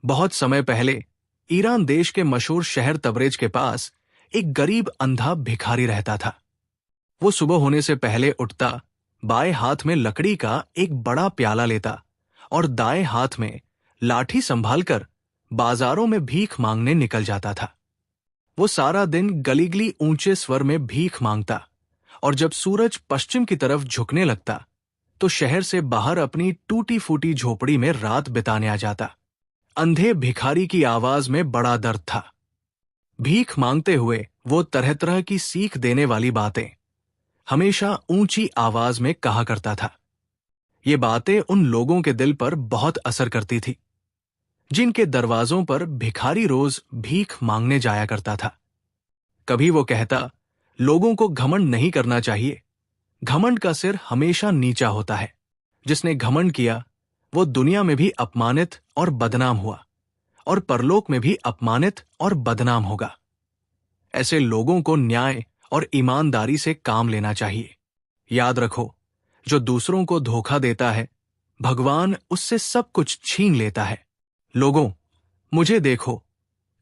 बहुत समय पहले ईरान देश के मशहूर शहर तबरेज के पास एक गरीब अंधा भिखारी रहता था। वो सुबह होने से पहले उठता, बाएं हाथ में लकड़ी का एक बड़ा प्याला लेता और दाएं हाथ में लाठी संभालकर बाजारों में भीख मांगने निकल जाता था। वो सारा दिन गलीगली ऊंचे स्वर में भीख मांगता और जब सूरज पश्चिम की तरफ झुकने लगता तो शहर से बाहर अपनी टूटी फूटी झोपड़ी में रात बिताने आ जाता। अंधे भिखारी की आवाज में बड़ा दर्द था। भीख मांगते हुए वो तरह तरह की सीख देने वाली बातें हमेशा ऊंची आवाज में कहा करता था। ये बातें उन लोगों के दिल पर बहुत असर करती थी जिनके दरवाजों पर भिखारी रोज भीख मांगने जाया करता था। कभी वो कहता, लोगों को घमंड नहीं करना चाहिए, घमंड का सिर हमेशा नीचा होता है। जिसने घमंड किया वो दुनिया में भी अपमानित और बदनाम हुआ और परलोक में भी अपमानित और बदनाम होगा। ऐसे लोगों को न्याय और ईमानदारी से काम लेना चाहिए। याद रखो, जो दूसरों को धोखा देता है भगवान उससे सब कुछ छीन लेता है। लोगों, मुझे देखो,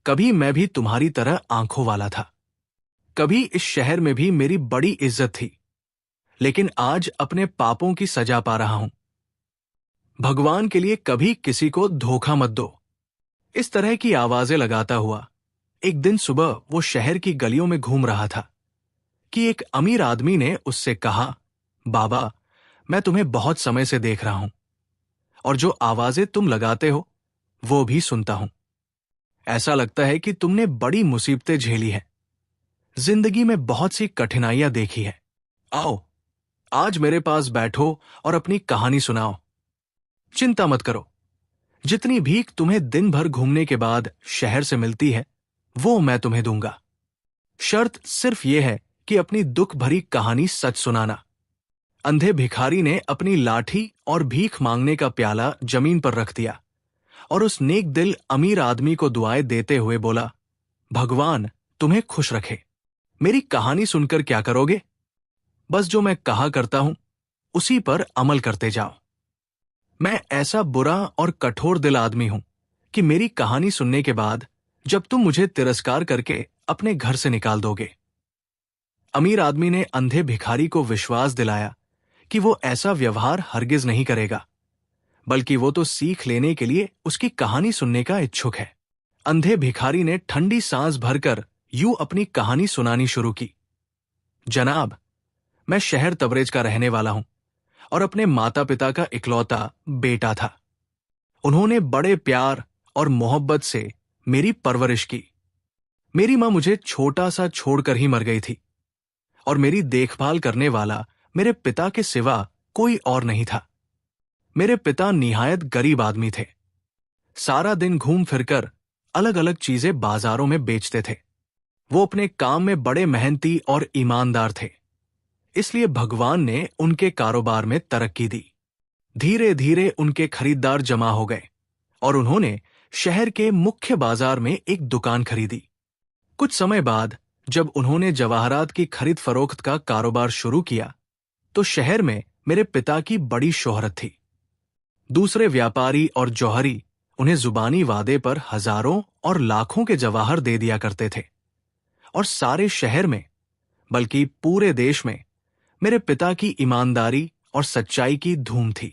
कभी मैं भी तुम्हारी तरह आंखों वाला था। कभी इस शहर में भी मेरी बड़ी इज्जत थी, लेकिन आज अपने पापों की सजा पा रहा हूं। भगवान के लिए कभी किसी को धोखा मत दो। इस तरह की आवाजें लगाता हुआ एक दिन सुबह वो शहर की गलियों में घूम रहा था कि एक अमीर आदमी ने उससे कहा, बाबा, मैं तुम्हें बहुत समय से देख रहा हूं और जो आवाजें तुम लगाते हो वो भी सुनता हूं। ऐसा लगता है कि तुमने बड़ी मुसीबतें झेली हैं, जिंदगी में बहुत सी कठिनाइयां देखी है। आओ, आज मेरे पास बैठो और अपनी कहानी सुनाओ। चिंता मत करो, जितनी भीख तुम्हें दिन भर घूमने के बाद शहर से मिलती है वो मैं तुम्हें दूंगा। शर्त सिर्फ यह है कि अपनी दुख भरी कहानी सच सुनाना। अंधे भिखारी ने अपनी लाठी और भीख मांगने का प्याला जमीन पर रख दिया और उस नेक दिल अमीर आदमी को दुआएं देते हुए बोला, भगवान तुम्हें खुश रखे। मेरी कहानी सुनकर क्या करोगे? बस जो मैं कहा करता हूं उसी पर अमल करते जाओ। मैं ऐसा बुरा और कठोर दिल आदमी हूं कि मेरी कहानी सुनने के बाद जब तुम मुझे तिरस्कार करके अपने घर से निकाल दोगे। अमीर आदमी ने अंधे भिखारी को विश्वास दिलाया कि वो ऐसा व्यवहार हरगिज नहीं करेगा, बल्कि वो तो सीख लेने के लिए उसकी कहानी सुनने का इच्छुक है। अंधे भिखारी ने ठंडी सांस भरकर यूं अपनी कहानी सुनानी शुरू की। जनाब, मैं शहर तबरेज का रहने वाला हूं और अपने माता पिता का इकलौता बेटा था। उन्होंने बड़े प्यार और मोहब्बत से मेरी परवरिश की। मेरी मां मुझे छोटा सा छोड़कर ही मर गई थी और मेरी देखभाल करने वाला मेरे पिता के सिवा कोई और नहीं था। मेरे पिता निहायत गरीब आदमी थे। सारा दिन घूम फिरकर अलग अलग चीजें बाजारों में बेचते थे। वो अपने काम में बड़े मेहनती और ईमानदार थे, इसलिए भगवान ने उनके कारोबार में तरक्की दी। धीरे धीरे उनके खरीदार जमा हो गए और उन्होंने शहर के मुख्य बाजार में एक दुकान खरीदी। कुछ समय बाद जब उन्होंने जवाहरात की खरीद फरोख्त का कारोबार शुरू किया तो शहर में मेरे पिता की बड़ी शोहरत थी। दूसरे व्यापारी और जौहरी उन्हें जुबानी वादे पर हजारों और लाखों के जवाहर दे दिया करते थे और सारे शहर में, बल्कि पूरे देश में मेरे पिता की ईमानदारी और सच्चाई की धूम थी।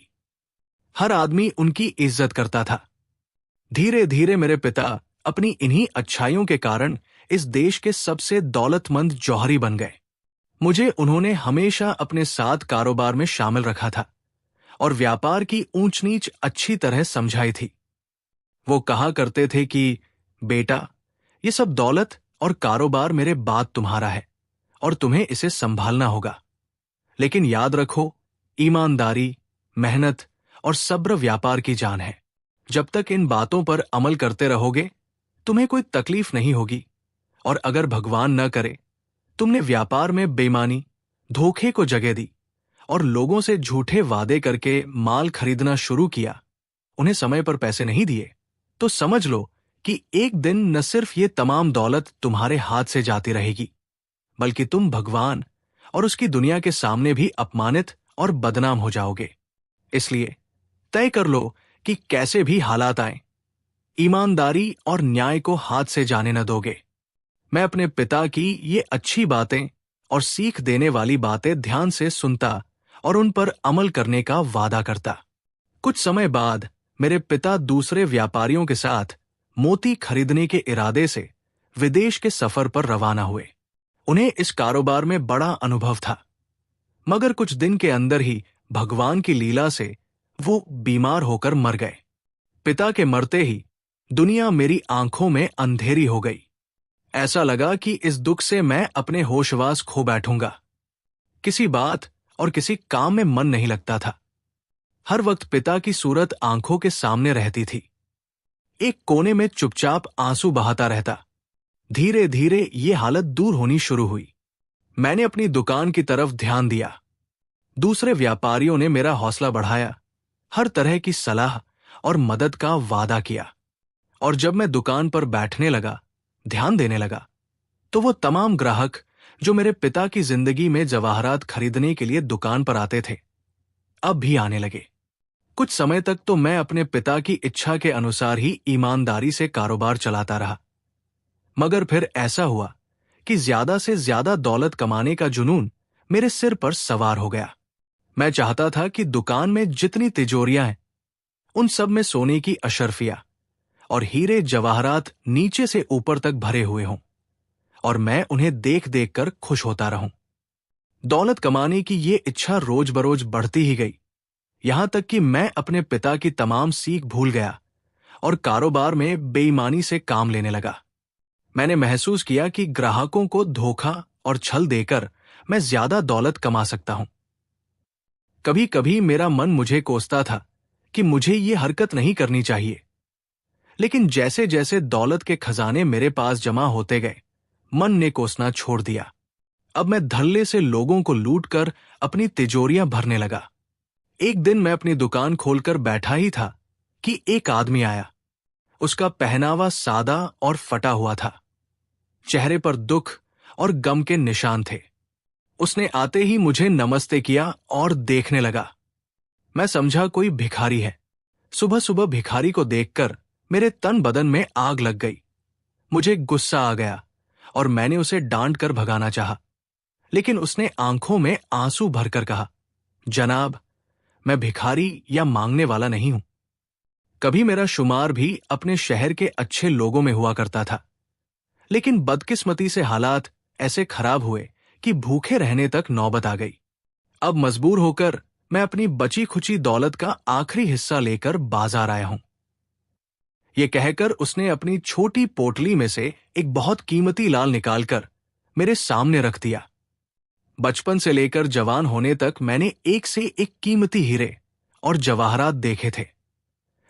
हर आदमी उनकी इज्जत करता था। धीरे धीरे मेरे पिता अपनी इन्हीं अच्छाइयों के कारण इस देश के सबसे दौलतमंद जौहरी बन गए। मुझे उन्होंने हमेशा अपने साथ कारोबार में शामिल रखा था और व्यापार की ऊंच नीच अच्छी तरह समझाई थी। वो कहा करते थे कि बेटा, ये सब दौलत और कारोबार मेरे बाद तुम्हारा है और तुम्हें इसे संभालना होगा, लेकिन याद रखो, ईमानदारी, मेहनत और सब्र व्यापार की जान है। जब तक इन बातों पर अमल करते रहोगे तुम्हें कोई तकलीफ नहीं होगी और अगर भगवान न करे तुमने व्यापार में बेईमानी, धोखे को जगह दी और लोगों से झूठे वादे करके माल खरीदना शुरू किया, उन्हें समय पर पैसे नहीं दिए, तो समझ लो कि एक दिन न सिर्फ ये तमाम दौलत तुम्हारे हाथ से जाती रहेगी, बल्कि तुम भगवान और उसकी दुनिया के सामने भी अपमानित और बदनाम हो जाओगे। इसलिए तय कर लो कि कैसे भी हालात आए, ईमानदारी और न्याय को हाथ से जाने न दोगे। मैं अपने पिता की ये अच्छी बातें और सीख देने वाली बातें ध्यान से सुनता और उन पर अमल करने का वादा करता। कुछ समय बाद मेरे पिता दूसरे व्यापारियों के साथ मोती खरीदने के इरादे से विदेश के सफर पर रवाना हुए। उन्हें इस कारोबार में बड़ा अनुभव था, मगर कुछ दिन के अंदर ही भगवान की लीला से वो बीमार होकर मर गए। पिता के मरते ही दुनिया मेरी आंखों में अंधेरी हो गई। ऐसा लगा कि इस दुख से मैं अपने होशवास खो बैठूंगा। किसी बात और किसी काम में मन नहीं लगता था। हर वक्त पिता की सूरत आंखों के सामने रहती थी। एक कोने में चुपचाप आंसू बहाता रहता। धीरे धीरे ये हालत दूर होनी शुरू हुई। मैंने अपनी दुकान की तरफ ध्यान दिया। दूसरे व्यापारियों ने मेरा हौसला बढ़ाया, हर तरह की सलाह और मदद का वादा किया। और जब मैं दुकान पर बैठने लगा, ध्यान देने लगा, तो वो तमाम ग्राहक जो मेरे पिता की जिंदगी में जवाहरात खरीदने के लिए दुकान पर आते थे, अब भी आने लगे। कुछ समय तक तो मैं अपने पिता की इच्छा के अनुसार ही ईमानदारी से कारोबार चलाता रहा, मगर फिर ऐसा हुआ कि ज्यादा से ज्यादा दौलत कमाने का जुनून मेरे सिर पर सवार हो गया। मैं चाहता था कि दुकान में जितनी तिजोरियां हैं, उन सब में सोने की अशर्फिया और हीरे जवाहरात नीचे से ऊपर तक भरे हुए हों, और मैं उन्हें देख देख कर खुश होता रहूं। दौलत कमाने की ये इच्छा रोज बरोज बढ़ती ही गई, यहां तक कि मैं अपने पिता की तमाम सीख भूल गया और कारोबार में बेईमानी से काम लेने लगा। मैंने महसूस किया कि ग्राहकों को धोखा और छल देकर मैं ज्यादा दौलत कमा सकता हूं। कभी कभी मेरा मन मुझे कोसता था कि मुझे ये हरकत नहीं करनी चाहिए, लेकिन जैसे जैसे दौलत के खजाने मेरे पास जमा होते गए, मन ने कोसना छोड़ दिया। अब मैं धल्ले से लोगों को लूटकर अपनी तिजोरियां भरने लगा। एक दिन मैं अपनी दुकान खोलकर बैठा ही था कि एक आदमी आया। उसका पहनावा सादा और फटा हुआ था। चेहरे पर दुख और गम के निशान थे। उसने आते ही मुझे नमस्ते किया और देखने लगा। मैं समझा कोई भिखारी है। सुबह सुबह भिखारी को देखकर मेरे तन बदन में आग लग गई। मुझे गुस्सा आ गया और मैंने उसे डांट कर भगाना चाहा, लेकिन उसने आंखों में आंसू भरकर कहा, जनाब, मैं भिखारी या मांगने वाला नहीं हूं। कभी मेरा शुमार भी अपने शहर के अच्छे लोगों में हुआ करता था, लेकिन बदकिस्मती से हालात ऐसे खराब हुए कि भूखे रहने तक नौबत आ गई। अब मजबूर होकर मैं अपनी बची खुची दौलत का आखिरी हिस्सा लेकर बाजार आया हूं। यह कहकर उसने अपनी छोटी पोटली में से एक बहुत कीमती लाल निकालकर मेरे सामने रख दिया। बचपन से लेकर जवान होने तक मैंने एक से एक कीमती हीरे और जवाहरात देखे थे,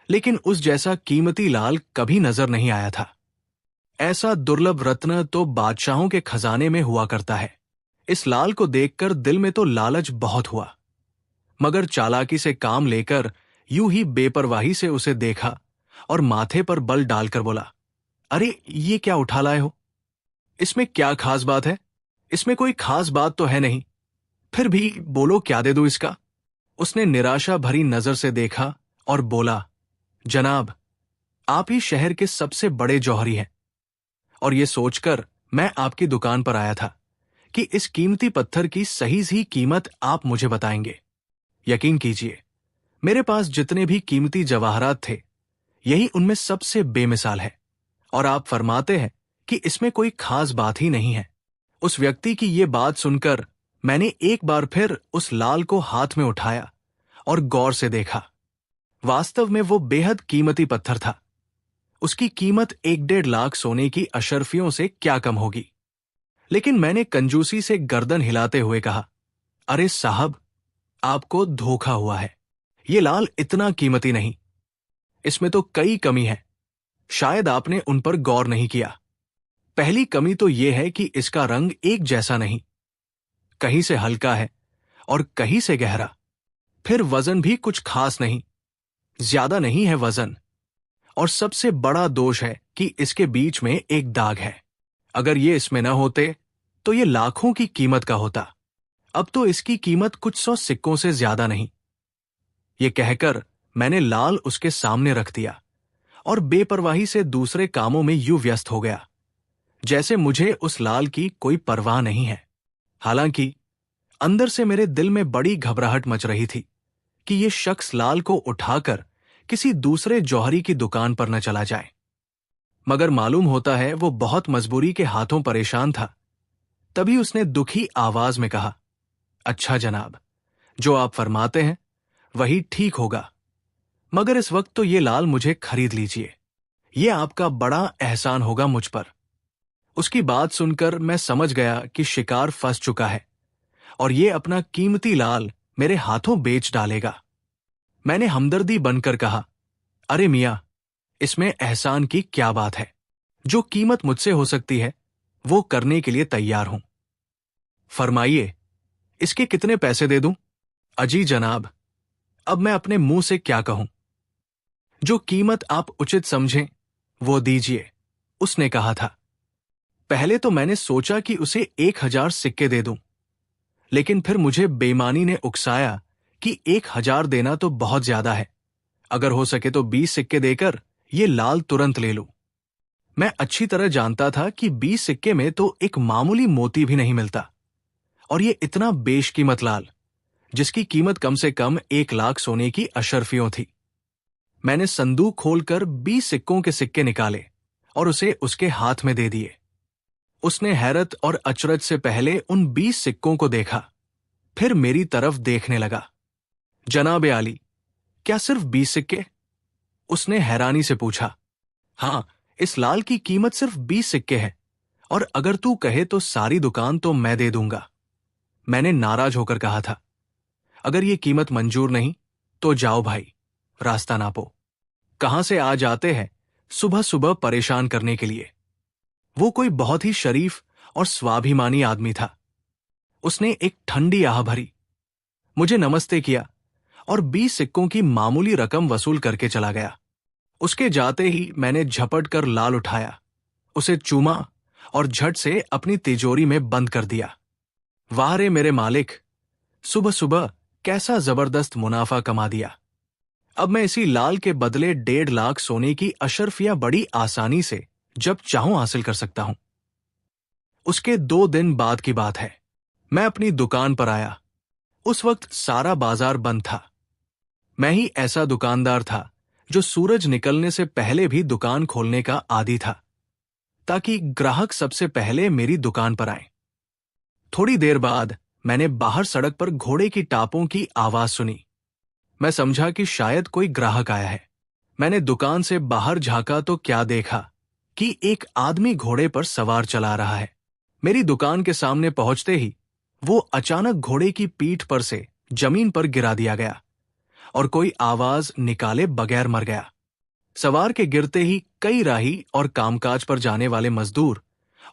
लेकिन उस जैसा कीमती लाल कभी नजर नहीं आया था। ऐसा दुर्लभ रत्न तो बादशाहों के खजाने में हुआ करता है। इस लाल को देखकर दिल में तो लालच बहुत हुआ, मगर चालाकी से काम लेकर यूं ही बेपरवाही से उसे देखा और माथे पर बल डालकर बोला, अरे ये क्या उठा लाए हो? इसमें क्या खास बात है? इसमें कोई खास बात तो है नहीं, फिर भी बोलो क्या दे दूं इसका? उसने निराशा भरी नजर से देखा और बोला, जनाब, आप ही शहर के सबसे बड़े जौहरी हैं, और ये सोचकर मैं आपकी दुकान पर आया था कि इस कीमती पत्थर की सही सी कीमत आप मुझे बताएंगे। यकीन कीजिए, मेरे पास जितने भी कीमती जवाहरात थे, यही उनमें सबसे बेमिसाल है, और आप फरमाते हैं कि इसमें कोई खास बात ही नहीं है। उस व्यक्ति की ये बात सुनकर मैंने एक बार फिर उस लाल को हाथ में उठाया और गौर से देखा। वास्तव में वो बेहद कीमती पत्थर था। उसकी कीमत 1-1.5 लाख सोने की अशर्फियों से क्या कम होगी। लेकिन मैंने कंजूसी से गर्दन हिलाते हुए कहा, अरे साहब, आपको धोखा हुआ है। ये लाल इतना कीमती नहीं, इसमें तो कई कमी है। शायद आपने उन पर गौर नहीं किया। पहली कमी तो यह है कि इसका रंग एक जैसा नहीं, कहीं से हल्का है और कहीं से गहरा। फिर वजन भी कुछ खास नहीं, ज्यादा नहीं है वजन। और सबसे बड़ा दोष है कि इसके बीच में एक दाग है। अगर ये इसमें न होते तो ये लाखों की कीमत का होता। अब तो इसकी कीमत कुछ 100 सिक्कों से ज्यादा नहीं। ये कहकर मैंने लाल उसके सामने रख दिया और बेपरवाही से दूसरे कामों में यूं व्यस्त हो गया जैसे मुझे उस लाल की कोई परवाह नहीं है। हालांकि अंदर से मेरे दिल में बड़ी घबराहट मच रही थी कि ये शख्स लाल को उठाकर किसी दूसरे जौहरी की दुकान पर न चला जाए। मगर मालूम होता है वो बहुत मजबूरी के हाथों परेशान था। तभी उसने दुखी आवाज में कहा, अच्छा जनाब, जो आप फरमाते हैं वही ठीक होगा, मगर इस वक्त तो ये लाल मुझे खरीद लीजिए, ये आपका बड़ा एहसान होगा मुझ पर। उसकी बात सुनकर मैं समझ गया कि शिकार फंस चुका है और ये अपना कीमती लाल मेरे हाथों बेच डालेगा। मैंने हमदर्दी बनकर कहा, अरे मियां, इसमें एहसान की क्या बात है? जो कीमत मुझसे हो सकती है वो करने के लिए तैयार हूं। फरमाइए, इसके कितने पैसे दे दूं? अजी जनाब, अब मैं अपने मुंह से क्या कहूं? जो कीमत आप उचित समझें वो दीजिए, उसने कहा था। पहले तो मैंने सोचा कि उसे 1000 सिक्के दे दूं, लेकिन फिर मुझे बेईमानी ने उकसाया कि 1000 देना तो बहुत ज्यादा है। अगर हो सके तो 20 सिक्के देकर ये लाल तुरंत ले लूं। मैं अच्छी तरह जानता था कि 20 सिक्के में तो एक मामूली मोती भी नहीं मिलता, और ये इतना बेशकीमत लाल, जिसकी कीमत कम से कम 1 लाख सोने की अशर्फियों थी। मैंने संदूक खोलकर 20 सिक्कों के सिक्के निकाले और उसे उसके हाथ में दे दिए। उसने हैरत और अचरज से पहले उन 20 सिक्कों को देखा, फिर मेरी तरफ देखने लगा। जनाब आली, क्या सिर्फ 20 सिक्के? उसने हैरानी से पूछा। हां, इस लाल की कीमत सिर्फ 20 सिक्के है, और अगर तू कहे तो सारी दुकान तो मैं दे दूंगा। मैंने नाराज होकर कहा था, अगर ये कीमत मंजूर नहीं तो जाओ भाई, रास्ता नापो। कहां से आ जाते हैं सुबह सुबह परेशान करने के लिए। वो कोई बहुत ही शरीफ और स्वाभिमानी आदमी था। उसने एक ठंडी आह भरी, मुझे नमस्ते किया और 20 सिक्कों की मामूली रकम वसूल करके चला गया। उसके जाते ही मैंने झपट कर लाल उठाया, उसे चूमा और झट से अपनी तिजोरी में बंद कर दिया। वाह रे मेरे मालिक, सुबह सुबह कैसा जबरदस्त मुनाफा कमा दिया। अब मैं इसी लाल के बदले 1.5 लाख सोने की अशर्फियां बड़ी आसानी से जब चाहूं हासिल कर सकता हूं। उसके 2 दिन बाद की बात है। मैं अपनी दुकान पर आया। उस वक्त सारा बाजार बंद था। मैं ही ऐसा दुकानदार था जो सूरज निकलने से पहले भी दुकान खोलने का आदी था, ताकि ग्राहक सबसे पहले मेरी दुकान पर आए। थोड़ी देर बाद मैंने बाहर सड़क पर घोड़े की टापों की आवाज सुनी। मैं समझा कि शायद कोई ग्राहक आया है। मैंने दुकान से बाहर झांका तो क्या देखा कि एक आदमी घोड़े पर सवार चला रहा है। मेरी दुकान के सामने पहुंचते ही वो अचानक घोड़े की पीठ पर से जमीन पर गिरा दिया गया और कोई आवाज निकाले बगैर मर गया। सवार के गिरते ही कई राही और कामकाज पर जाने वाले मजदूर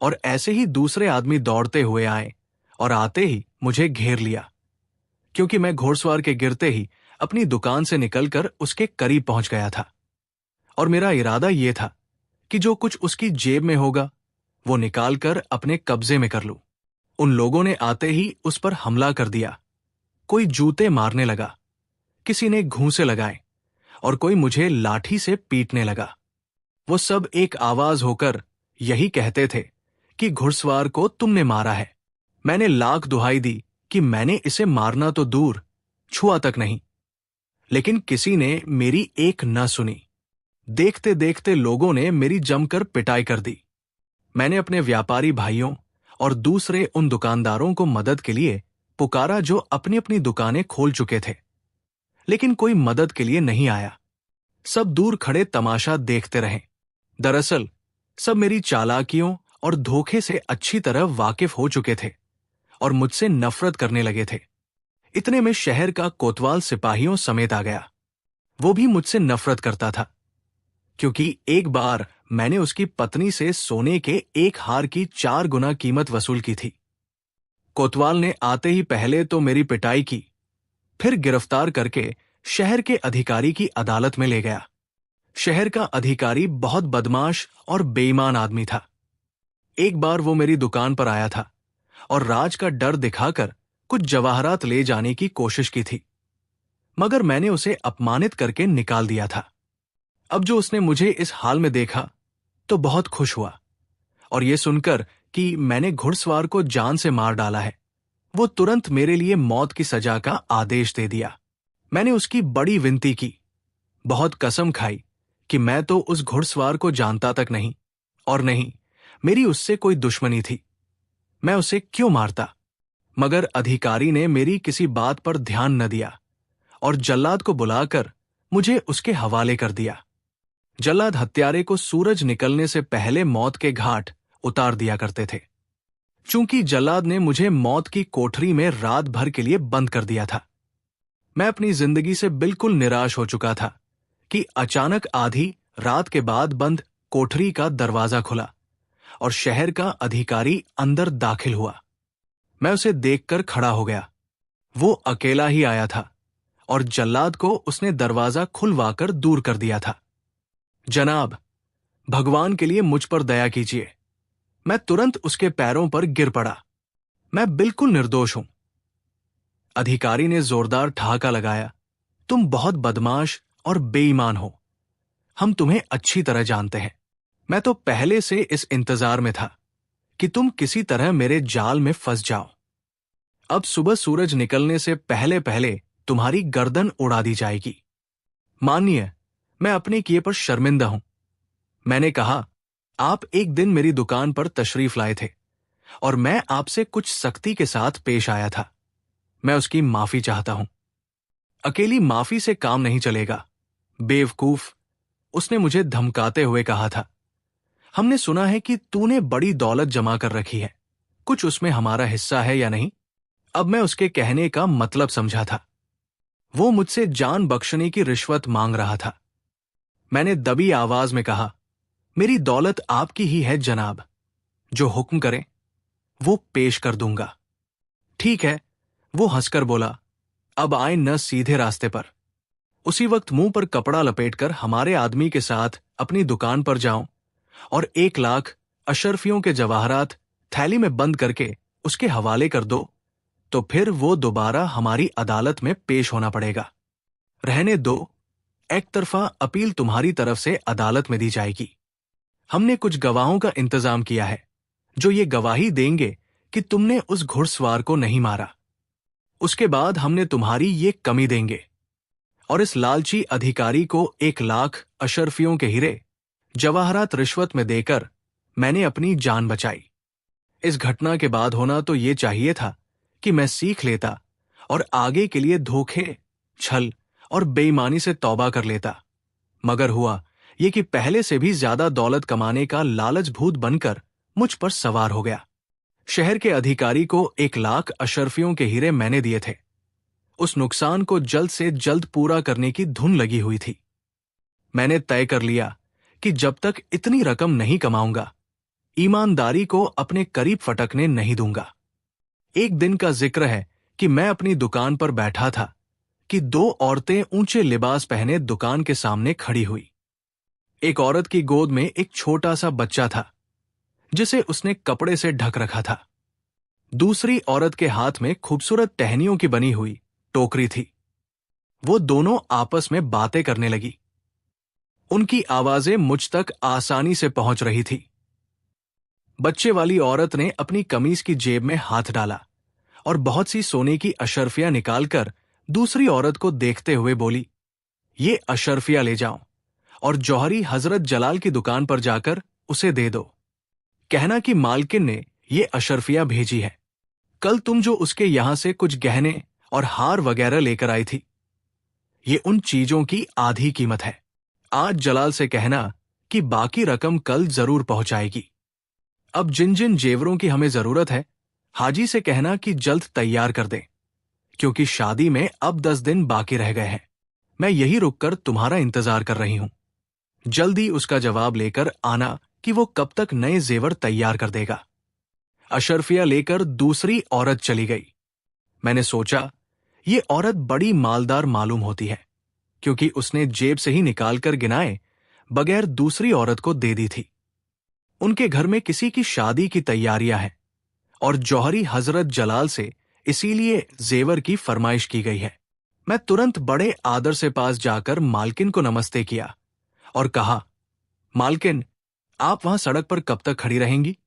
और ऐसे ही दूसरे आदमी दौड़ते हुए आए और आते ही मुझे घेर लिया, क्योंकि मैं घोड़सवार के गिरते ही अपनी दुकान से निकलकर उसके करीब पहुंच गया था और मेरा इरादा यह था कि जो कुछ उसकी जेब में होगा वो निकालकर अपने कब्जे में कर लूं। उन लोगों ने आते ही उस पर हमला कर दिया। कोई जूते मारने लगा, किसी ने घूंसे लगाए और कोई मुझे लाठी से पीटने लगा। वो सब एक आवाज होकर यही कहते थे कि घुड़सवार को तुमने मारा है। मैंने लाख दुहाई दी कि मैंने इसे मारना तो दूर, छुआ तक नहीं, लेकिन किसी ने मेरी एक न सुनी। देखते देखते लोगों ने मेरी जमकर पिटाई कर दी। मैंने अपने व्यापारी भाइयों और दूसरे उन दुकानदारों को मदद के लिए पुकारा जो अपनी अपनी दुकानें खोल चुके थे, लेकिन कोई मदद के लिए नहीं आया। सब दूर खड़े तमाशा देखते रहे। दरअसल सब मेरी चालाकियों और धोखे से अच्छी तरह वाकिफ हो चुके थे और मुझसे नफरत करने लगे थे। इतने में शहर का कोतवाल सिपाहियों समेत आ गया। वो भी मुझसे नफरत करता था, क्योंकि एक बार मैंने उसकी पत्नी से सोने के एक हार की 4 गुना कीमत वसूल की थी। कोतवाल ने आते ही पहले तो मेरी पिटाई की, फिर गिरफ्तार करके शहर के अधिकारी की अदालत में ले गया। शहर का अधिकारी बहुत बदमाश और बेईमान आदमी था। एक बार वो मेरी दुकान पर आया था और राज का डर दिखाकर कुछ जवाहरात ले जाने की कोशिश की थी, मगर मैंने उसे अपमानित करके निकाल दिया था। अब जो उसने मुझे इस हाल में देखा तो बहुत खुश हुआ, और यह सुनकर कि मैंने घुड़सवार को जान से मार डाला है, वो तुरंत मेरे लिए मौत की सजा का आदेश दे दिया। मैंने उसकी बड़ी विनती की, बहुत कसम खाई कि मैं तो उस घुड़सवार को जानता तक नहीं, और नहीं मेरी उससे कोई दुश्मनी थी, मैं उसे क्यों मारता। मगर अधिकारी ने मेरी किसी बात पर ध्यान न दिया और जल्लाद को बुलाकर मुझे उसके हवाले कर दिया। जल्लाद हत्यारे को सूरज निकलने से पहले मौत के घाट उतार दिया करते थे। चूंकि जल्लाद ने मुझे मौत की कोठरी में रात भर के लिए बंद कर दिया था, मैं अपनी जिंदगी से बिल्कुल निराश हो चुका था कि अचानक आधी रात के बाद बंद कोठरी का दरवाजा खुला और शहर का अधिकारी अंदर दाखिल हुआ। मैं उसे देखकर खड़ा हो गया। वो अकेला ही आया था और जल्लाद को उसने दरवाजा खुलवाकर दूर कर दिया था। जनाब, भगवान के लिए मुझ पर दया कीजिए। मैं तुरंत उसके पैरों पर गिर पड़ा। मैं बिल्कुल निर्दोष हूं। अधिकारी ने जोरदार ठहाका लगाया। तुम बहुत बदमाश और बेईमान हो। हम तुम्हें अच्छी तरह जानते हैं। मैं तो पहले से इस इंतजार में था कि तुम किसी तरह मेरे जाल में फंस जाओ। अब सुबह सूरज निकलने से पहले पहले तुम्हारी गर्दन उड़ा दी जाएगी। मानिए, मैं अपने किए पर शर्मिंदा हूं। मैंने कहा, आप एक दिन मेरी दुकान पर तशरीफ लाए थे और मैं आपसे कुछ सख्ती के साथ पेश आया था। मैं उसकी माफी चाहता हूं। अकेली माफी से काम नहीं चलेगा, बेवकूफ, उसने मुझे धमकाते हुए कहा था। हमने सुना है कि तूने बड़ी दौलत जमा कर रखी है, कुछ उसमें हमारा हिस्सा है या नहीं? अब मैं उसके कहने का मतलब समझा था। वो मुझसे जान बख्शने की रिश्वत मांग रहा था। मैंने दबी आवाज में कहा, मेरी दौलत आपकी ही है जनाब, जो हुक्म करें वो पेश कर दूंगा। ठीक है, वो हंसकर बोला, अब आए न सीधे रास्ते पर। उसी वक्त मुंह पर कपड़ा लपेटकर हमारे आदमी के साथ अपनी दुकान पर जाऊं और 1 लाख अशरफियों के जवाहरात थैली में बंद करके उसके हवाले कर दो, तो फिर वो दोबारा हमारी अदालत में पेश होना पड़ेगा। रहने दो, एक तरफा अपील तुम्हारी तरफ से अदालत में दी जाएगी। हमने कुछ गवाहों का इंतजाम किया है जो ये गवाही देंगे कि तुमने उस घुड़सवार को नहीं मारा। उसके बाद हमने तुम्हारी ये कमी देंगे। और इस लालची अधिकारी को 1 लाख अशरफियों के हीरे जवाहरात रिश्वत में देकर मैंने अपनी जान बचाई। इस घटना के बाद होना तो ये चाहिए था कि मैं सीख लेता और आगे के लिए धोखे, छल और बेईमानी से तौबा कर लेता। मगर हुआ ये कि पहले से भी ज्यादा दौलत कमाने का लालच भूत बनकर मुझ पर सवार हो गया। शहर के अधिकारी को 1 लाख अशरफियों के हीरे मैंने दिए थे। उस नुकसान को जल्द से जल्द पूरा करने की धुन लगी हुई थी। मैंने तय कर लिया कि जब तक इतनी रकम नहीं कमाऊंगा, ईमानदारी को अपने करीब फटकने नहीं दूंगा। एक दिन का जिक्र है कि मैं अपनी दुकान पर बैठा था कि 2 औरतें ऊंचे लिबास पहने दुकान के सामने खड़ी हुई। एक औरत की गोद में एक छोटा सा बच्चा था जिसे उसने कपड़े से ढक रखा था। दूसरी औरत के हाथ में खूबसूरत टहनियों की बनी हुई टोकरी थी। वो दोनों आपस में बातें करने लगी। उनकी आवाजें मुझ तक आसानी से पहुंच रही थी। बच्चे वाली औरत ने अपनी कमीज की जेब में हाथ डाला और बहुत सी सोने की अशर्फियां निकालकर दूसरी औरत को देखते हुए बोली, ये अशर्फियां ले जाओ और जौहरी हजरत जलाल की दुकान पर जाकर उसे दे दो। कहना कि मालकिन ने ये अशर्फियां भेजी है। कल तुम जो उसके यहां से कुछ गहने और हार वगैरह लेकर आई थी, ये उन चीजों की आधी कीमत है। आज जलाल से कहना कि बाकी रकम कल जरूर पहुंचाएगी। अब जिन जिन जेवरों की हमें जरूरत है, हाजी से कहना कि जल्द तैयार कर दें, क्योंकि शादी में अब 10 दिन बाकी रह गए हैं। मैं यही रुककर तुम्हारा इंतजार कर रही हूं। जल्दी उसका जवाब लेकर आना कि वो कब तक नए जेवर तैयार कर देगा। अशर्फिया लेकर दूसरी औरत चली गई। मैंने सोचा, ये औरत बड़ी मालदार मालूम होती है, क्योंकि उसने जेब से ही निकालकर गिनाए बगैर दूसरी औरत को दे दी थी। उनके घर में किसी की शादी की तैयारियां हैं और जौहरी हजरत जलाल से इसीलिए जेवर की फरमाइश की गई है। मैं तुरंत बड़े आदर से पास जाकर मालकिन को नमस्ते किया और कहा, मालकिन, आप वहां सड़क पर कब तक खड़ी रहेंगी?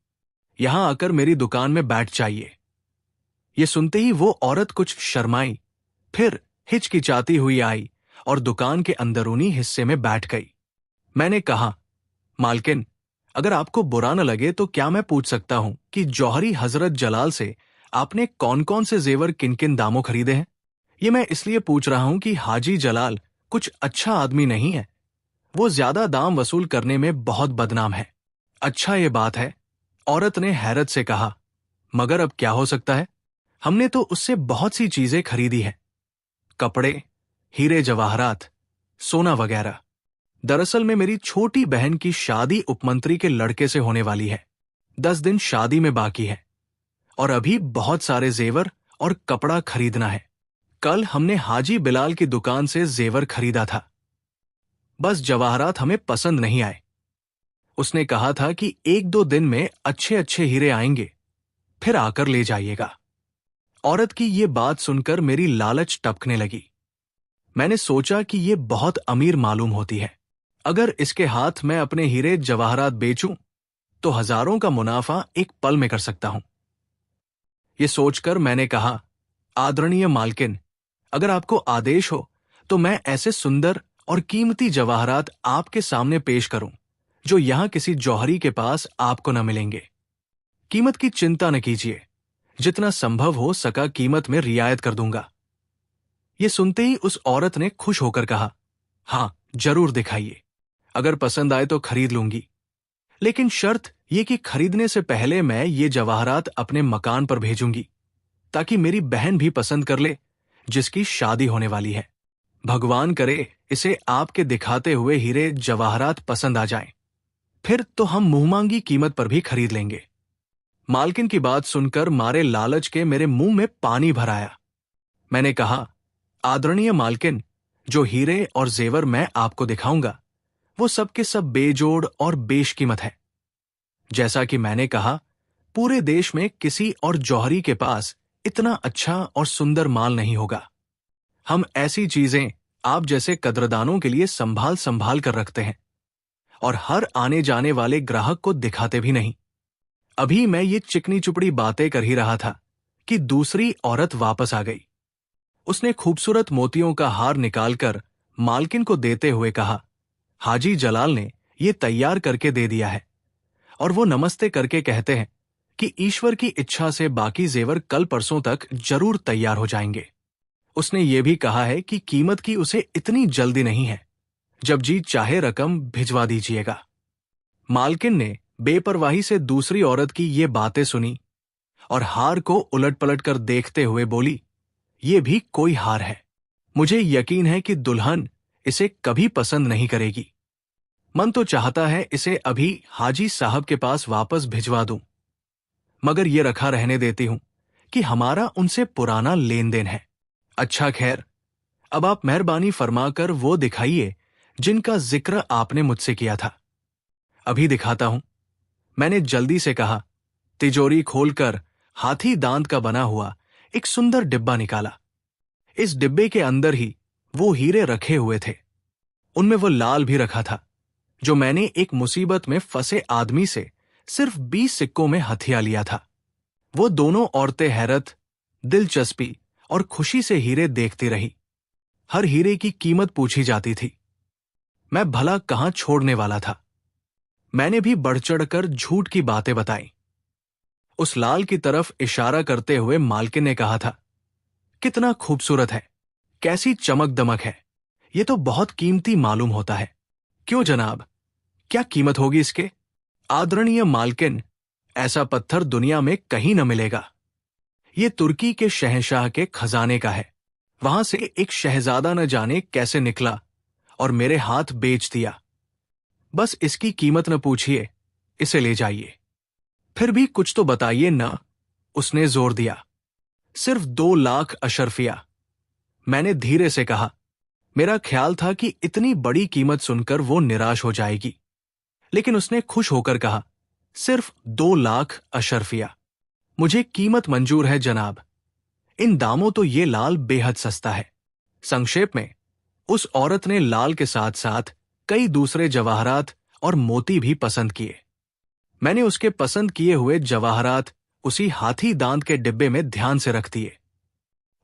यहां आकर मेरी दुकान में बैठ जाइए। ये सुनते ही वो औरत कुछ शर्माई, फिर हिचकिचाती हुई आई और दुकान के अंदरूनी हिस्से में बैठ गई। मैंने कहा, मालकिन, अगर आपको बुरा न लगे तो क्या मैं पूछ सकता हूं कि जौहरी हजरत जलाल से आपने कौन कौन से जेवर किन किन दामों खरीदे हैं? ये मैं इसलिए पूछ रहा हूं कि हाजी जलाल कुछ अच्छा आदमी नहीं है। वो ज्यादा दाम वसूल करने में बहुत बदनाम है। अच्छा, ये बात है, औरत ने हैरत से कहा। मगर अब क्या हो सकता है? हमने तो उससे बहुत सी चीजें खरीदी हैं, कपड़े, हीरे जवाहरात, सोना वगैरह। दरअसल में मेरी छोटी बहन की शादी उपमंत्री के लड़के से होने वाली है। 10 दिन शादी में बाकी है और अभी बहुत सारे जेवर और कपड़ा खरीदना है। कल हमने हाजी बिलाल की दुकान से जेवर खरीदा था, बस जवाहरात हमें पसंद नहीं आए। उसने कहा था कि 1-2 दिन में अच्छे अच्छे हीरे आएंगे, फिर आकर ले जाइएगा। औरत की ये बात सुनकर मेरी लालच टपकने लगी। मैंने सोचा कि ये बहुत अमीर मालूम होती है। अगर इसके हाथ मैं अपने हीरे जवाहरात बेचूं तो हजारों का मुनाफा एक पल में कर सकता हूं। ये सोचकर मैंने कहा, आदरणीय मालकिन, अगर आपको आदेश हो तो मैं ऐसे सुंदर और कीमती जवाहरात आपके सामने पेश करूं जो यहां किसी जौहरी के पास आपको न मिलेंगे। कीमत की चिंता न कीजिए, जितना संभव हो सका कीमत में रियायत कर दूंगा। ये सुनते ही उस औरत ने खुश होकर कहा, हां, जरूर दिखाइए। अगर पसंद आए तो खरीद लूंगी, लेकिन शर्त यह कि खरीदने से पहले मैं ये जवाहरात अपने मकान पर भेजूंगी ताकि मेरी बहन भी पसंद कर ले, जिसकी शादी होने वाली है। भगवान करे इसे आपके दिखाते हुए हीरे जवाहरात पसंद आ जाएं, फिर तो हम मुंहमांगी कीमत पर भी खरीद लेंगे। मालकिन की बात सुनकर मारे लालच के मेरे मुंह में पानी भर आया। मैंने कहा, आदरणीय मालकिन, जो हीरे और जेवर मैं आपको दिखाऊंगा वो सब के सब बेजोड़ और बेशकीमत है। जैसा कि मैंने कहा, पूरे देश में किसी और जौहरी के पास इतना अच्छा और सुंदर माल नहीं होगा। हम ऐसी चीजें आप जैसे कद्रदानों के लिए संभाल संभाल कर रखते हैं और हर आने जाने वाले ग्राहक को दिखाते भी नहीं। अभी मैं ये चिकनी चुपड़ी बातें कर ही रहा था कि दूसरी औरत वापस आ गई। उसने खूबसूरत मोतियों का हार निकालकर मालकिन को देते हुए कहा, हाजी जलाल ने ये तैयार करके दे दिया है और वो नमस्ते करके कहते हैं कि ईश्वर की इच्छा से बाकी जेवर कल परसों तक जरूर तैयार हो जाएंगे। उसने ये भी कहा है कि कीमत की उसे इतनी जल्दी नहीं है, जब जी चाहे रकम भिजवा दीजिएगा। मालकिन ने बेपरवाही से दूसरी औरत की ये बातें सुनी और हार को उलट पलट कर देखते हुए बोली, ये भी कोई हार है। मुझे यकीन है कि दुल्हन इसे कभी पसंद नहीं करेगी। मन तो चाहता है इसे अभी हाजी साहब के पास वापस भिजवा दूं, मगर ये रखा रहने देती हूं कि हमारा उनसे पुराना लेन देन है। अच्छा खैर, अब आप मेहरबानी फरमाकर वो दिखाइए जिनका जिक्र आपने मुझसे किया था। अभी दिखाता हूं, मैंने जल्दी से कहा। तिजोरी खोलकर हाथी दांत का बना हुआ एक सुंदर डिब्बा निकाला। इस डिब्बे के अंदर ही वो हीरे रखे हुए थे। उनमें वो लाल भी रखा था जो मैंने एक मुसीबत में फंसे आदमी से सिर्फ 20 सिक्कों में हथिया लिया था। वो दोनों औरतें हैरत, दिलचस्पी और खुशी से हीरे देखती रही। हर हीरे की कीमत पूछी जाती थी। मैं भला कहां छोड़ने वाला था। मैंने भी बढ़ चढ़कर झूठ की बातें बताई। उस लाल की तरफ इशारा करते हुए मालकिन ने कहा था, कितना खूबसूरत है, कैसी चमक दमक है, ये तो बहुत कीमती मालूम होता है। क्यों जनाब, क्या कीमत होगी इसके? आदरणीय मालकिन, ऐसा पत्थर दुनिया में कहीं न मिलेगा। ये तुर्की के शहंशाह के खजाने का है। वहां से एक शहजादा न जाने कैसे निकला और मेरे हाथ बेच दिया। बस इसकी कीमत न पूछिए, इसे ले जाइए। फिर भी कुछ तो बताइए ना, उसने जोर दिया। सिर्फ 2 लाख अशरफिया, मैंने धीरे से कहा। मेरा ख्याल था कि इतनी बड़ी कीमत सुनकर वो निराश हो जाएगी, लेकिन उसने खुश होकर कहा, सिर्फ 2 लाख अशरफिया। मुझे कीमत मंजूर है जनाब। इन दामों तो ये लाल बेहद सस्ता है। संक्षेप में, उस औरत ने लाल के साथ साथ कई दूसरे जवाहरात और मोती भी पसंद किए। मैंने उसके पसंद किए हुए जवाहरात उसी हाथी दांत के डिब्बे में ध्यान से रख दिए।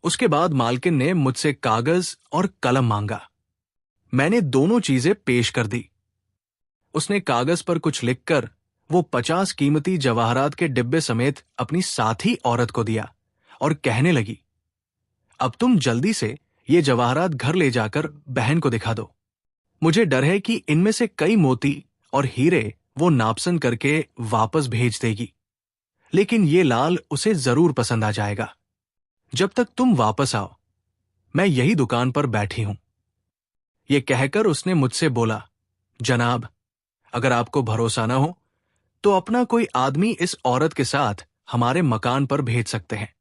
उसके बाद मालकिन ने मुझसे कागज और कलम मांगा। मैंने दोनों चीजें पेश कर दी। उसने कागज पर कुछ लिखकर वो 50 कीमती जवाहरात के डिब्बे समेत अपनी साथी औरत को दिया और कहने लगी, अब तुम जल्दी से ये जवाहरात घर ले जाकर बहन को दिखा दो। मुझे डर है कि इनमें से कई मोती और हीरे वो नापसंद करके वापस भेज देगी, लेकिन ये लाल उसे जरूर पसंद आ जाएगा। जब तक तुम वापस आओ, मैं यही दुकान पर बैठी हूं। ये कहकर उसने मुझसे बोला, जनाब, अगर आपको भरोसा ना हो तो अपना कोई आदमी इस औरत के साथ हमारे मकान पर भेज सकते हैं।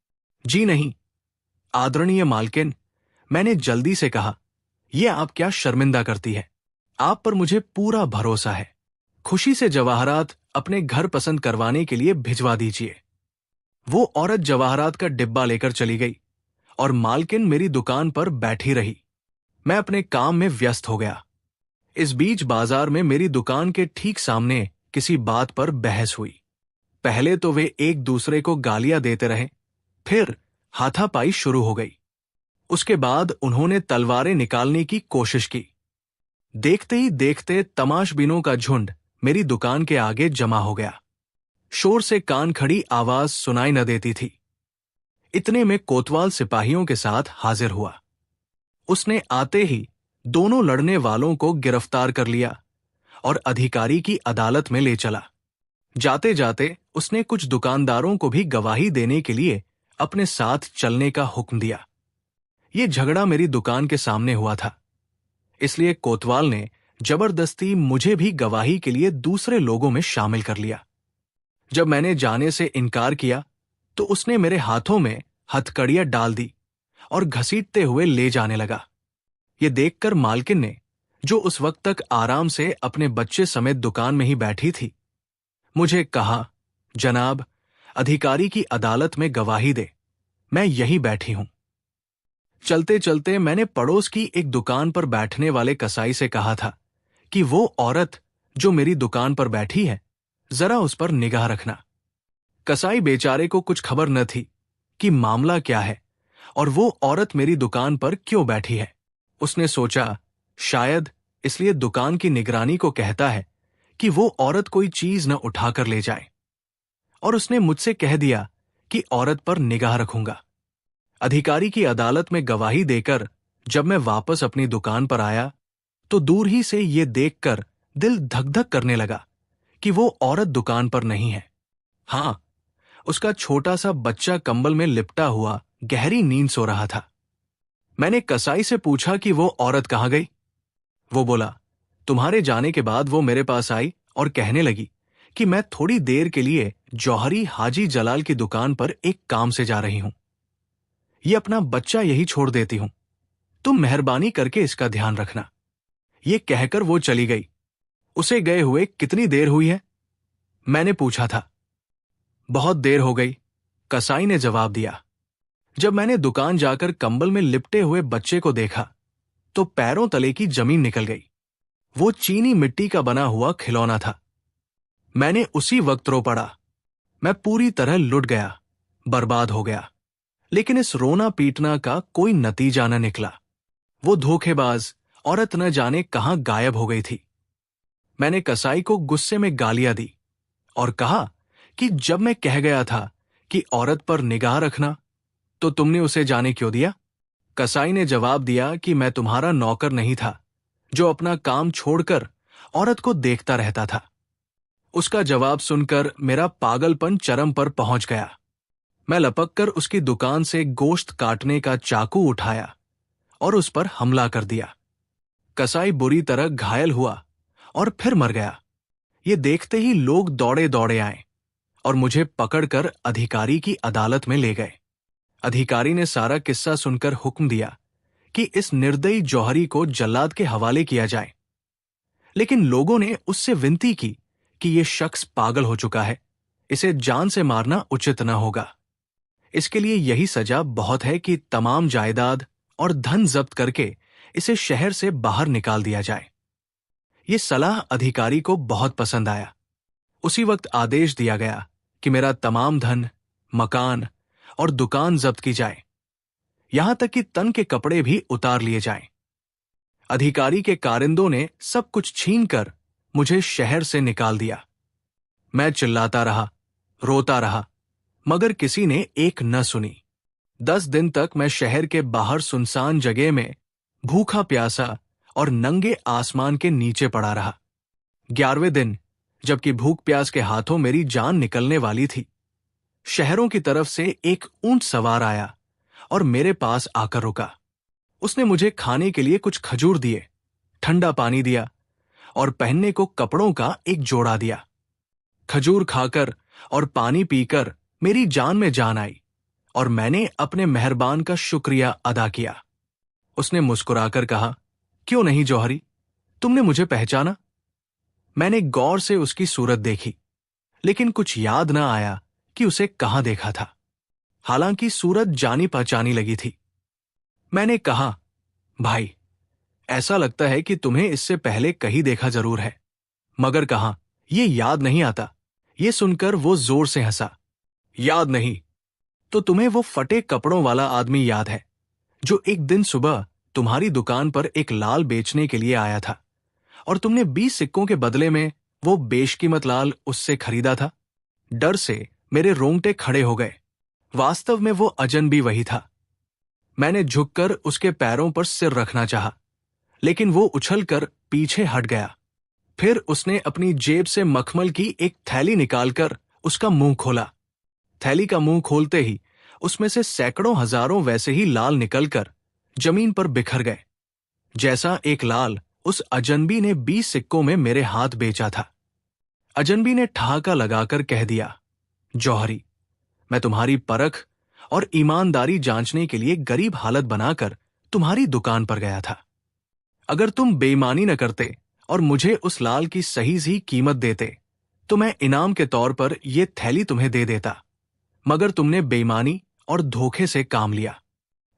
जी नहीं, आदरणीय मालकिन, मैंने जल्दी से कहा, यह आप क्या शर्मिंदा करती है? आप पर मुझे पूरा भरोसा है। खुशी से जवाहरात अपने घर पसंद करवाने के लिए भिजवा दीजिए। वो औरत जवाहरात का डिब्बा लेकर चली गई और मालकिन मेरी दुकान पर बैठी रही। मैं अपने काम में व्यस्त हो गया। इस बीच बाजार में मेरी दुकान के ठीक सामने किसी बात पर बहस हुई। पहले तो वे एक दूसरे को गालियां देते रहे, फिर हाथापाई शुरू हो गई। उसके बाद उन्होंने तलवारें निकालने की कोशिश की। देखते ही देखते तमाशबीनों का झुंड मेरी दुकान के आगे जमा हो गया। शोर से कान खड़ी आवाज सुनाई न देती थी। इतने में कोतवाल सिपाहियों के साथ हाजिर हुआ। उसने आते ही दोनों लड़ने वालों को गिरफ्तार कर लिया और अधिकारी की अदालत में ले चला। जाते जाते उसने कुछ दुकानदारों को भी गवाही देने के लिए अपने साथ चलने का हुक्म दिया। ये झगड़ा मेरी दुकान के सामने हुआ था, इसलिए कोतवाल ने जबरदस्ती मुझे भी गवाही के लिए दूसरे लोगों में शामिल कर लिया। जब मैंने जाने से इनकार किया तो उसने मेरे हाथों में हथकड़ियां डाल दी और घसीटते हुए ले जाने लगा। ये देखकर मालकिन ने, जो उस वक्त तक आराम से अपने बच्चे समेत दुकान में ही बैठी थी, मुझे कहा, जनाब, अधिकारी की अदालत में गवाही दे, मैं यही बैठी हूं। चलते चलते मैंने पड़ोस की एक दुकान पर बैठने वाले कसाई से कहा था कि वो औरत जो मेरी दुकान पर बैठी है, जरा उस पर निगाह रखना। कसाई बेचारे को कुछ खबर न थी कि मामला क्या है और वो औरत मेरी दुकान पर क्यों बैठी है। उसने सोचा, शायद इसलिए दुकान की निगरानी को कहता है कि वो औरत कोई चीज न उठाकर ले जाए, और उसने मुझसे कह दिया कि औरत पर निगाह रखूंगा। अधिकारी की अदालत में गवाही देकर जब मैं वापस अपनी दुकान पर आया तो दूर ही से ये देखकर दिल धक धक करने लगा कि वो औरत दुकान पर नहीं है। हां, उसका छोटा सा बच्चा कंबल में लिपटा हुआ गहरी नींद सो रहा था। मैंने कसाई से पूछा कि वो औरत कहां गई। वो बोला, तुम्हारे जाने के बाद वो मेरे पास आई और कहने लगी कि मैं थोड़ी देर के लिए जौहरी हाजी जलाल की दुकान पर एक काम से जा रही हूं। ये अपना बच्चा यही छोड़ देती हूं, तुम मेहरबानी करके इसका ध्यान रखना। ये कहकर वो चली गई। उसे गए हुए कितनी देर हुई है? मैंने पूछा था। बहुत देर हो गई, कसाई ने जवाब दिया। जब मैंने दुकान जाकर कंबल में लिपटे हुए बच्चे को देखा तो पैरों तले की जमीन निकल गई। वो चीनी मिट्टी का बना हुआ खिलौना था। मैंने उसी वक्त रो पड़ा। मैं पूरी तरह लुट गया, बर्बाद हो गया। लेकिन इस रोना पीटना का कोई नतीजा न निकला। वो धोखेबाज औरत न जाने कहां गायब हो गई थी। मैंने कसाई को गुस्से में गालियां दी और कहा कि जब मैं कह गया था कि औरत पर निगाह रखना, तो तुमने उसे जाने क्यों दिया? कसाई ने जवाब दिया कि मैं तुम्हारा नौकर नहीं था जो अपना काम छोड़कर औरत को देखता रहता था। उसका जवाब सुनकर मेरा पागलपन चरम पर पहुंच गया। मैं लपककर उसकी दुकान से गोश्त काटने का चाकू उठाया और उस पर हमला कर दिया। कसाई बुरी तरह घायल हुआ और फिर मर गया। ये देखते ही लोग दौड़े दौड़े आए और मुझे पकड़कर अधिकारी की अदालत में ले गए। अधिकारी ने सारा किस्सा सुनकर हुक्म दिया कि इस निर्दयी जौहरी को जल्लाद के हवाले किया जाए। लेकिन लोगों ने उससे विनती की कि यह शख्स पागल हो चुका है, इसे जान से मारना उचित न होगा। इसके लिए यही सजा बहुत है कि तमाम जायदाद और धन जब्त करके इसे शहर से बाहर निकाल दिया जाए। ये सलाह अधिकारी को बहुत पसंद आया। उसी वक्त आदेश दिया गया कि मेरा तमाम धन, मकान और दुकान जब्त की जाए, यहां तक कि तन के कपड़े भी उतार लिए जाएं। अधिकारी के कारिंदों ने सब कुछ छीनकर मुझे शहर से निकाल दिया। मैं चिल्लाता रहा, रोता रहा, मगर किसी ने एक न सुनी। 10 दिन तक मैं शहर के बाहर सुनसान जगह में भूखा प्यासा और नंगे आसमान के नीचे पड़ा रहा। 11वें दिन, जबकि भूख प्यास के हाथों मेरी जान निकलने वाली थी, शहरों की तरफ से एक ऊंट सवार आया और मेरे पास आकर रुका। उसने मुझे खाने के लिए कुछ खजूर दिए, ठंडा पानी दिया और पहनने को कपड़ों का एक जोड़ा दिया। खजूर खाकर और पानी पीकर मेरी जान में जान आई और मैंने अपने मेहरबान का शुक्रिया अदा किया। उसने मुस्कुराकर कहा, क्यों नहीं जौहरी, तुमने मुझे पहचाना? मैंने गौर से उसकी सूरत देखी, लेकिन कुछ याद न आया कि उसे कहां देखा था। हालांकि सूरत जानी पहचानी लगी थी। मैंने कहा, भाई, ऐसा लगता है कि तुम्हें इससे पहले कहीं देखा जरूर है, मगर कहां, ये याद नहीं आता। ये सुनकर वो जोर से हंसा। याद नहीं? तो तुम्हें वो फटे कपड़ों वाला आदमी याद है जो एक दिन सुबह तुम्हारी दुकान पर एक लाल बेचने के लिए आया था और तुमने 20 सिक्कों के बदले में वो बेशकीमत लाल उससे खरीदा था? डर से मेरे रोंगटे खड़े हो गए। वास्तव में वो अजनबी वही था। मैंने झुककर उसके पैरों पर सिर रखना चाहा, लेकिन वो उछलकर पीछे हट गया। फिर उसने अपनी जेब से मखमल की एक थैली निकालकर उसका मुंह खोला। थैली का मुंह खोलते ही उसमें से सैकड़ों हजारों वैसे ही लाल निकलकर जमीन पर बिखर गए, जैसा एक लाल उस अजनबी ने 20 सिक्कों में मेरे हाथ बेचा था। अजनबी ने ठहाका लगाकर कह दिया, जौहरी, मैं तुम्हारी परख और ईमानदारी जांचने के लिए गरीब हालत बनाकर तुम्हारी दुकान पर गया था। अगर तुम बेईमानी न करते और मुझे उस लाल की सही सी कीमत देते तो मैं इनाम के तौर पर यह थैली तुम्हें दे देता, मगर तुमने बेईमानी और धोखे से काम लिया।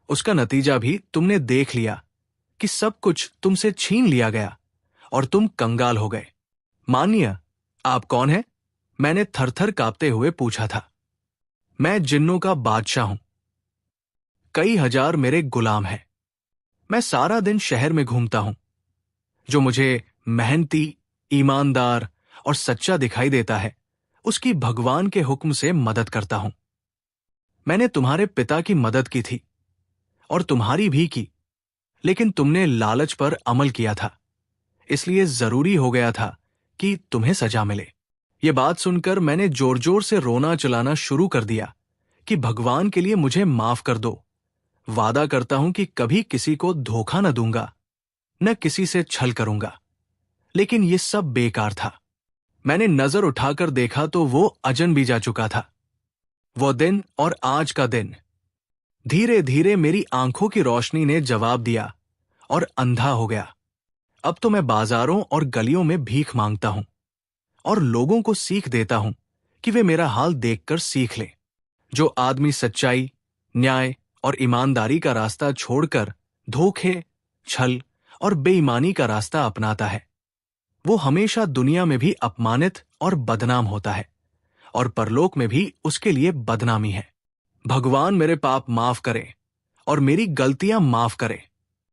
उसका नतीजा भी तुमने देख लिया कि सब कुछ तुमसे छीन लिया गया और तुम कंगाल हो गए। मानिए, आप कौन हैं? मैंने थरथर कांपते हुए पूछा था। मैं जिन्नों का बादशाह हूं। कई हजार मेरे गुलाम हैं। मैं सारा दिन शहर में घूमता हूं। जो मुझे मेहनती, ईमानदार और सच्चा दिखाई देता है, उसकी भगवान के हुक्म से मदद करता हूं। मैंने तुम्हारे पिता की मदद की थी और तुम्हारी भी की, लेकिन तुमने लालच पर अमल किया था, इसलिए जरूरी हो गया था कि तुम्हें सजा मिले। ये बात सुनकर मैंने जोर जोर से रोना चलाना शुरू कर दिया कि भगवान के लिए मुझे माफ कर दो। वादा करता हूं कि कभी किसी को धोखा न दूंगा, न किसी से छल करूंगा। लेकिन ये सब बेकार था। मैंने नजर उठाकर देखा तो वो अजनबी जा चुका था। वो दिन और आज का दिन। धीरे धीरे मेरी आंखों की रोशनी ने जवाब दिया और अंधा हो गया। अब तो मैं बाजारों और गलियों में भीख मांगता हूं और लोगों को सीख देता हूं कि वे मेरा हाल देखकर सीख लें। जो आदमी सच्चाई, न्याय और ईमानदारी का रास्ता छोड़कर धोखे, छल और बेईमानी का रास्ता अपनाता है, वो हमेशा दुनिया में भी अपमानित और बदनाम होता है और परलोक में भी उसके लिए बदनामी है। भगवान मेरे पाप माफ करे और मेरी गलतियां माफ करे।